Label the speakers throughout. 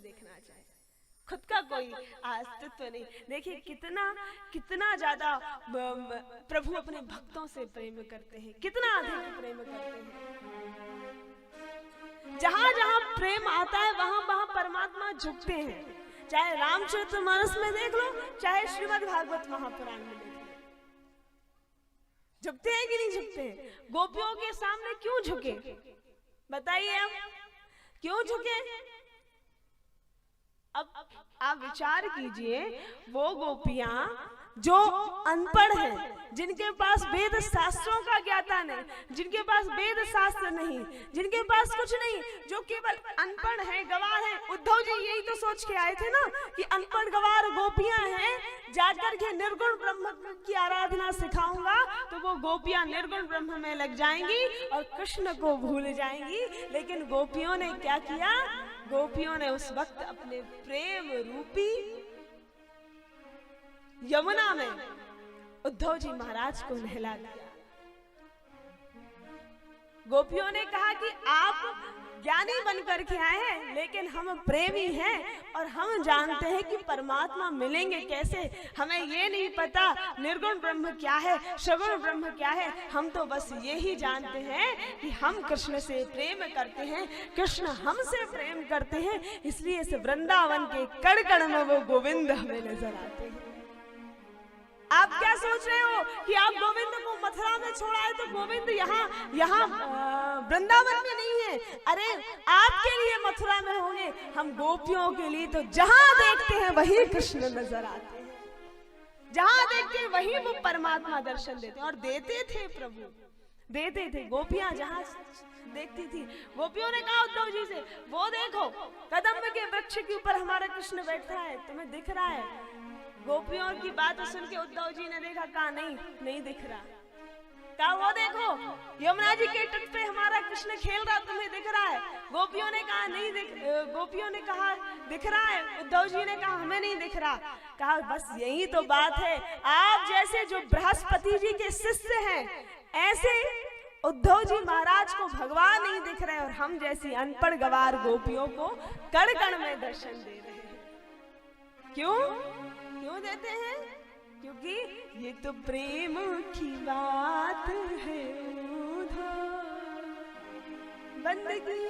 Speaker 1: में देखना चाहे, खुद का कोई अस्तित्व नहीं। देखिए कितना कितना ज्यादा प्रभु अपने भक्तों से प्रेम करते हैं, कितना अधिक प्रेम करते हैं। जहां जहां प्रेम आता है वहां वहां परमात्मा झुकते हैं। चाहे रामचरितमानस में देख लो, चाहे श्रीमद् भागवत महापुराण में देख लो, झुकते हैं कि नहीं झुकते हैं? गोपियों के सामने क्यों झुके, बताइए आप, क्यों झुके? अब आप विचार कीजिए, वो गोपियां जो अनपढ़ हैं, जिनके पास वेद शास्त्रों का ज्ञाता नहीं, जिनके पास वेद शास्त्र नहीं, जिनके पास कुछ नहीं, जो केवल अनपढ़ हैं, गवार हैं। उद्धव जी यही तो सोच के आए थे ना कि अनपढ़ गवार गोपियां हैं, जाकर के निर्गुण ब्रह्म की आराधना सिखाऊंगा तो वो गोपियां निर्गुण ब्रह्म में लग जाएंगी और कृष्ण को भूल जाएंगी। लेकिन गोपियों ने क्या किया? गोपियों ने उस वक्त अपने प्रेम रूपी यमुना में उद्धव जी महाराज को नहला दिया। गोपियों ने कहा कि आप ज्ञानी बनकर के आए हैं, लेकिन हम प्रेमी हैं और हम जानते हैं कि परमात्मा मिलेंगे कैसे। हमें ये नहीं पता निर्गुण ब्रह्म क्या है, सगुण ब्रह्म क्या है। हम तो बस ये ही जानते हैं कि हम कृष्ण से प्रेम करते हैं, कृष्ण हमसे प्रेम करते हैं, इसलिए इस वृंदावन के कण कण में वो गोविंद हमें नजर आते हैं। आप क्या सोच रहे हो कि आप गोविंद को मथुरा में छोड़ा है तो गोविंद यहाँ वृंदावन में नहीं है? अरे आपके लिए मथुरा में होंगे, हम गोपियों के लिए तो जहां देखते हैं वही कृष्ण नजर आते हैं, जहां देखते हैं वही वो परमात्मा दर्शन देते हैं। और देते थे प्रभु, देते थे। गोपियां जहां देखती थी, गोपियों ने कहा उद्धव जी से, वो देखो कदम्ब के वृक्ष के ऊपर हमारा कृष्ण बैठ रहा है, तुम्हें दिख रहा है? गोपियों की बात सुन के उद्धव जी ने देखा, कहा नहीं दिख रहा। कहा वो देखो यमुना जी के तट पे हमारा कृष्ण खेल रहा, तुम्हें दिख रहा है? गोपियों ने कहा नहीं दिख, गोपियों ने कहा दिख रहा है। उद्धव जी ने कहा हमें नहीं दिख रहा। कहा बस यही तो बात है, आप जैसे जो बृहस्पति जी के शिष्य हैं, ऐसे उद्धव जी महाराज को भगवान नहीं दिख रहे और हम जैसी अनपढ़ गवार गोपियों को कण कण में दर्शन दे रहे हैं। क्यों देते हैं? क्योंकि ये तो प्रेम की बात है, बंदगी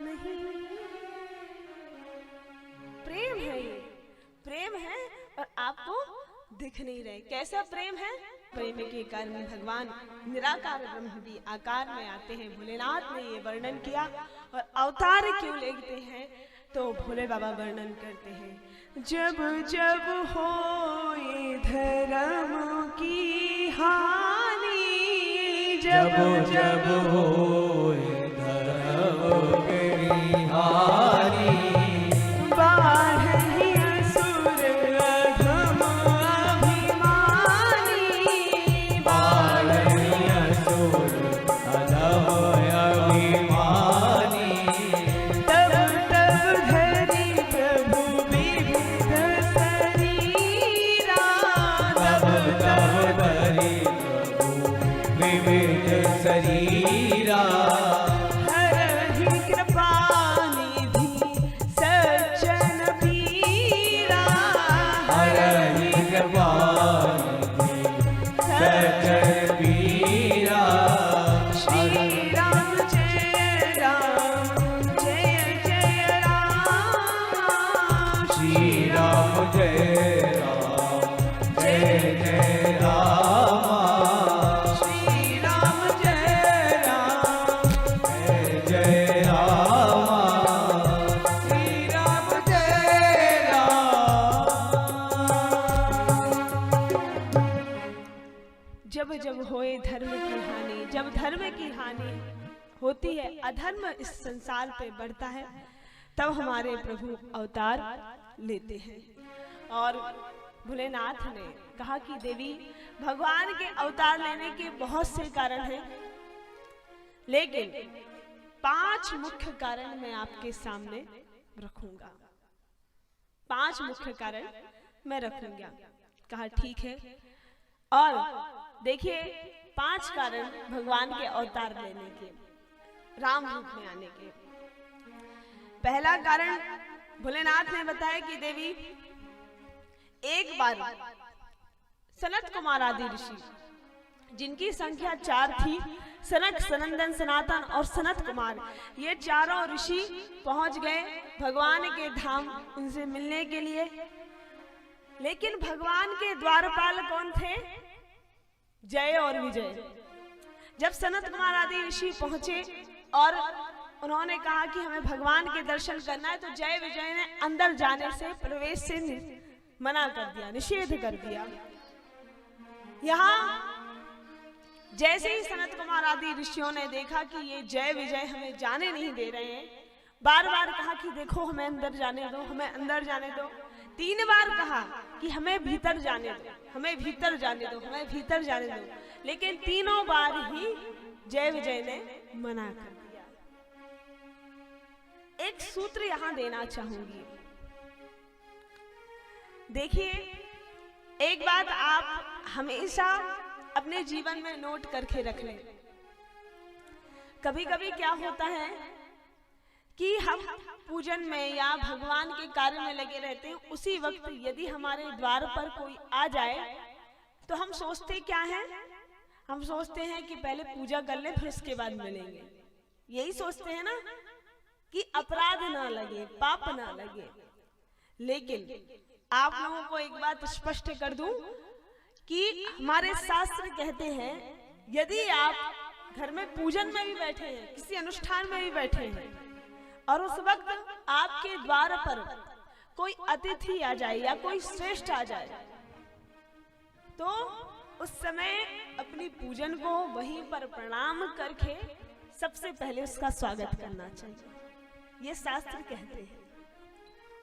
Speaker 1: नहीं। प्रेम है, ये प्रेम है और आपको दिख नहीं रहे। कैसा प्रेम है? प्रेम के कारण भगवान निराकार ब्रह्म भी आकार में आते हैं। भोलेनाथ ने ये वर्णन किया और अवतार क्यों लेते हैं तो भोले बाबा वर्णन करते हैं, जब जब होए धर्म की हानि, जब जब होए धर्म की हानि, बाढ़हि असुर अधम अभिमानी, बाढ़हि असुर अधम अभिमानी, शरीरा हरहि कृपा निधि सज्जन पीरा, हरहि कृपा निधि सज्जन पीरा। श्री राम जय राम जय जय राम, श्री राम जय राम जय जय राम, जब जब होए धर्म की हानि। जब धर्म की हानि होती है, अधर्म इस संसार पे बढ़ता है, तब हमारे प्रभु अवतार लेते हैं। और भोलेनाथ ने कहा कि देवी, भगवान के अवतार लेने के बहुत से कारण हैं, लेकिन 5 मुख्य कारण मैं आपके सामने रखूंगा। 5 मुख्य कारण मैं रखूंगा। कहा ठीक है। और देखिए 5 कारण भगवान के अवतार लेने के, राम रूप में आने के। पहला कारण भोलेनाथ ने बताया कि देवी एक बार सनत कुमार आदि ऋषि, जिनकी संख्या 4 थी, सनक, सनंदन, सनातन और सनत कुमार, ये चारों ऋषि पहुंच गए भगवान के धाम उनसे मिलने के लिए। लेकिन भगवान के द्वारपाल कौन थे? जय और विजय। जब सनत कुमार आदि ऋषि पहुंचे और उन्होंने कहा कि हमें भगवान के दर्शन करना है, तो जय विजय ने अंदर जाने से, प्रवेश से मना कर दिया, निषेध कर दिया। यहाँ जैसे ही सनत कुमार आदि ऋषियों ने देखा कि ये जय विजय हमें जाने नहीं दे रहे हैं, बार बार कहा कि देखो हमें अंदर जाने दो, हमें अंदर जाने दो। 3 बार कहा कि हमें भीतर जाने दो, हमें भीतर जाने दो, हमें भीतर जाने दो, लेकिन तीनों बार ही जय विजय ने मना कर दिया। एक सूत्र यहां देना चाहूंगी। देखिए, एक बात आप हमेशा अपने जीवन में नोट करके रख लें। कभी कभी क्या होता है कि हम पूजन में या भगवान के कार्य में लगे रहते हैं, उसी वक्त यदि हमारे द्वार पर कोई आ जाए तो हम सोचते क्या हैं? हम सोचते हैं कि पहले पूजा कर ले, फिर उसके बाद मिलेंगे। यही सोचते हैं ना, कि अपराध ना लगे, पाप ना लगे। लेकिन आप लोगों को एक बात स्पष्ट कर दूं कि हमारे शास्त्र कहते हैं, यदि आप घर में पूजन में भी बैठे हैं, किसी अनुष्ठान में भी बैठे हैं, और उस वक्त आपके द्वार पर कोई अतिथि आ जाए या कोई श्रेष्ठ आ जाए, तो उस समय अपनी पूजन को वहीं पर प्रणाम करके सबसे पहले उसका स्वागत करना चाहिए। ये शास्त्र कहते हैं,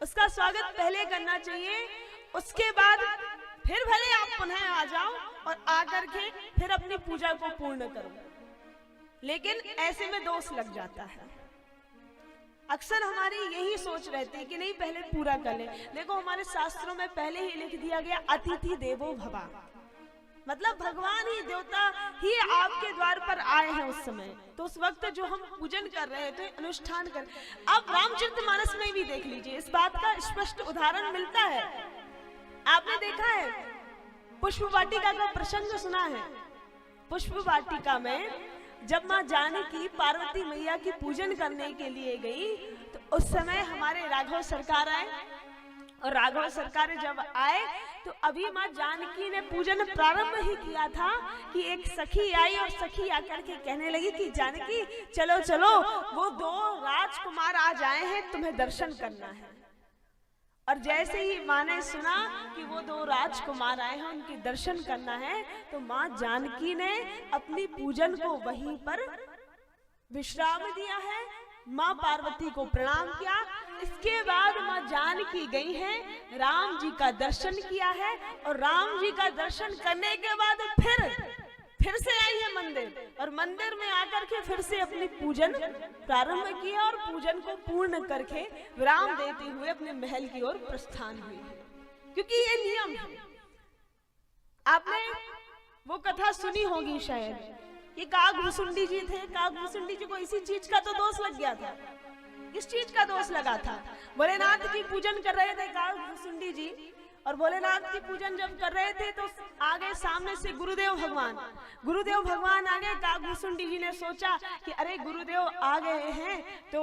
Speaker 1: उसका स्वागत पहले करना चाहिए। उसके बाद फिर भले आप पुनः आ जाओ और आकर के फिर अपनी पूजा को पूर्ण करो, लेकिन ऐसे में दोष लग जाता है। अक्सर हमारी यही सोच रहती है कि नहीं, पहले पूरा कर ले। देखो, हमारे शास्त्रों में पहले ही लिख दिया गया, अतिथि देवो भव, मतलब भगवान ही, देवता ही आपके द्वार पर आए हैं उस समय। तो उस वक्त जो हम पूजन कर रहे थे, अनुष्ठान कर, अब रामचरितमानस में भी देख लीजिए, इस बात का स्पष्ट उदाहरण मिलता है। आपने देखा है, पुष्प वाटिका का प्रसंग सुना है। पुष्प वाटिका में जब माँ जानकी पार्वती मैया की पूजन करने के लिए गई, तो उस समय हमारे राघव सरकार आए, और राघव सरकार जब आए तो अभी माँ जानकी ने पूजन प्रारंभ ही किया था कि एक सखी आई, और सखी आकर के कहने लगी कि जानकी चलो चलो, वो 2 राजकुमार आज आए हैं, तुम्हें दर्शन करना है। और जैसे ही माँ ने सुना कि वो 2 राजकुमार आए हैं, उनके दर्शन करना है, तो माँ जानकी ने अपनी पूजन को वहीं पर विश्राम दिया है, माँ पार्वती को प्रणाम किया। इसके बाद माँ जानकी गई हैं, राम जी का दर्शन किया है, और राम जी का दर्शन करने के बाद फिर से आई है मंदिर, और मंदिर में आकर के फिर से अपनी पूजन प्रारंभ किया, और पूजन को पूर्ण करके विराम देते हुए अपने महल की ओर प्रस्थान हुई है। क्योंकि ये नियम है। आपने वो कथा सुनी होगी शायद, कि काकभुसुंडी जी थे। काकभुसुंडी जी को इसी चीज का तो दोष लग गया था। किस चीज का दोष लगा था? भोलेनाथ की पूजन कर रहे थे काकभुसुंडी जी, और भोलेनाथ की पूजन जब कर रहे थे तो आगे सामने से गुरुदेव भगवान आ गए। काकभुसुंडी जी ने सोचा कि अरे गुरुदेव आ गए हैं, तो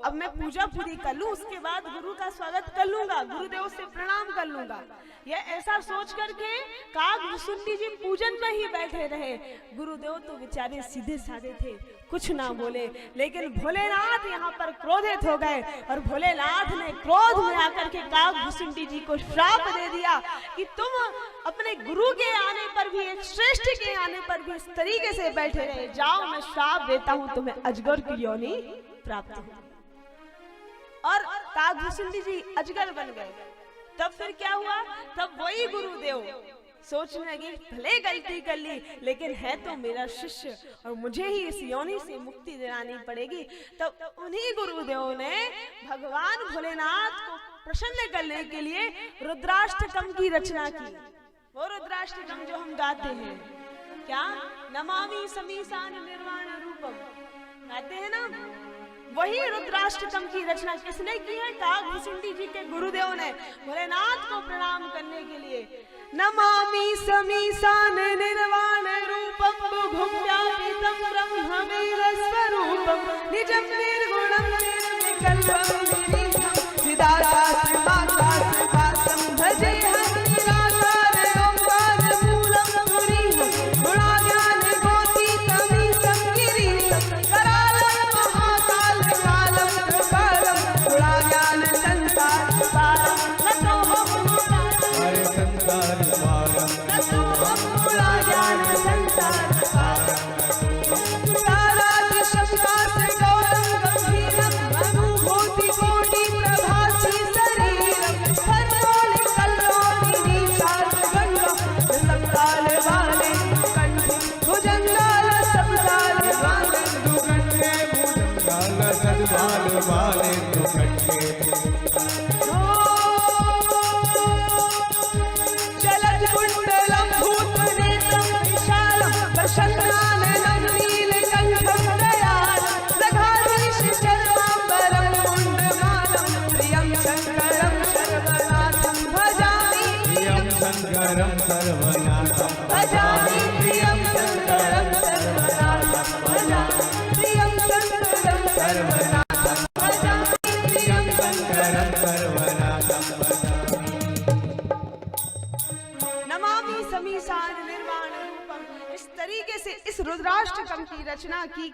Speaker 1: अब मैं पूजा पूरी कर लूं, उसके बाद गुरु का स्वागत कर लूंगा, गुरुदेव से प्रणाम कर लूंगा। यह ऐसा सोच करके काकभुसुंडी जी पूजन में ही बैठे रहे। गुरुदेव तो बेचारे सीधे साधे थे, कुछ ना बोले, लेकिन भोलेनाथ यहाँ पर क्रोधित हो गए, और भोलेनाथ ने क्रोध में आकर के काकभुसुंडी जी को श्राप दे दिया कि तुम अपने गुरु के आने पर भी, एक श्रेष्ठ के आने पर भी इस तरीके से बैठे रहे, जाओ मैं श्राप देता हूं, तुम्हें अजगर की योनि प्राप्त हो। और काकभुसुंडी जी अजगर बन गए। तब फिर क्या हुआ? तब वही गुरुदेव सोचने लगे, भले गलती कर ली, लेकिन है तो मेरा शिष्य और मुझे ही इस योनि से मुक्ति दिलानी पड़ेगी। तब उन्हीं गुरुदेव ने भगवान भोलेनाथ को प्रसन्न करने के लिए रुद्राष्टकम की रचना की। वो रुद्राष्टकम जो हम गाते हैं, क्या नमामि समीसान निर्वाण रूपम गाते हैं ना, वही रुद्राष्टकम की रचना किसने की है? काकभुसुंडी जी के गुरुदेव ने भोलेनाथ को प्रणाम करने के लिए। नमामि समीसान निर्वाण रूपम बुभुव्यापितं ब्रह्मवेद स्वरूपम निजं निर्गुणं निर्विकल्पं गिरीशं चिदाकाशमाकाशभासं भजेऽहं निराकार ओंकार मूलं पुरीशं गुणाज्ञान गोतीतमीशं गिरीशं करालं महाकाल कालं कृपालं गुणाज्ञान संसार पारं नतोऽहं गुणाज्ञान संसार पारं भजामि प्रियं शंकरं सर्वनाथं भजामि प्रियं शंकरं सर्वनाथं भजामि प्रियं शंकरं सर्वनाथं भजामि। नमामि समीसान निर्वाण रूपम। इस तरीके से इस रुद्राष्टकम की रचना की।